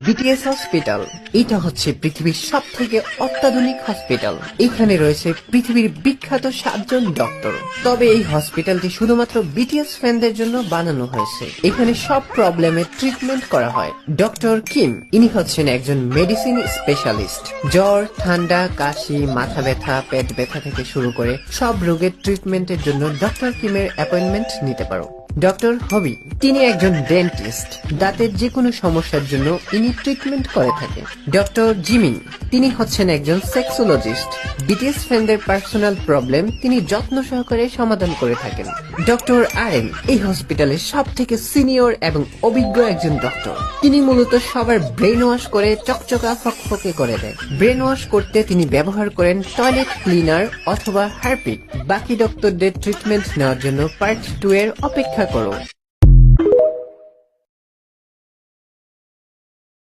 BTS hospital এটা হচ্ছে পৃথিবীর সব থেকে অত্যাধুনিক হসপিটাল। এখানে রয়েছে পৃথিবীর বিখ্যাত 7 জন ডক্টর। তবে এই হসপিটালটি শুধুমাত্র বিটিএস ফ্যানদের জন্য বানানো হয়েছে। এখানে সব প্রবলেমের ট্রিটমেন্ট করা হয়। ডক্টর কিম ইনি হচ্ছেন একজন মেডিসিন স্পেশালিস্ট। জ্বর, ঠান্ডা, কাশি, মাথা ব্যথা, পেট ব্যথা থেকে শুরু করে সব রোগের ট্রিটমেন্টের জন্য ডক্টর কিমের অ্যাপয়েন্টমেন্ট নিতে পারো। ডক্টর হবি তিনি একজন ডেন্টিস্ট। দাঁতের যে কোনো সমস্যার জন্য ইনি ট্রিটমেন্ট করে থাকেন। ডক্টর জিমিন তিনি হচ্ছেন একজন সেক্সোলজিস্ট। বিটিএস ফ্যানদের পার্সোনাল প্রবলেম তিনি যত্ন সহকারে সমাধান করে থাকেন। ডক্টর আরএম এই হসপিটালের সব থেকে সিনিয়র এবং অভিজ্ঞ একজন ডক্টর। তিনি মূলত সবার ব্রেন ওয়াশ করে চকচকা ফকফকে করে দেন। ব্রেন ওয়াশ করতে তিনি ব্যবহার করেন টয়লেট ক্লিনার অথবা হারপিক। বাকি ডক্টরদের ট্রিটমেন্ট নেওয়ার জন্য পার্ট 2 এর অপেক্ষা করো।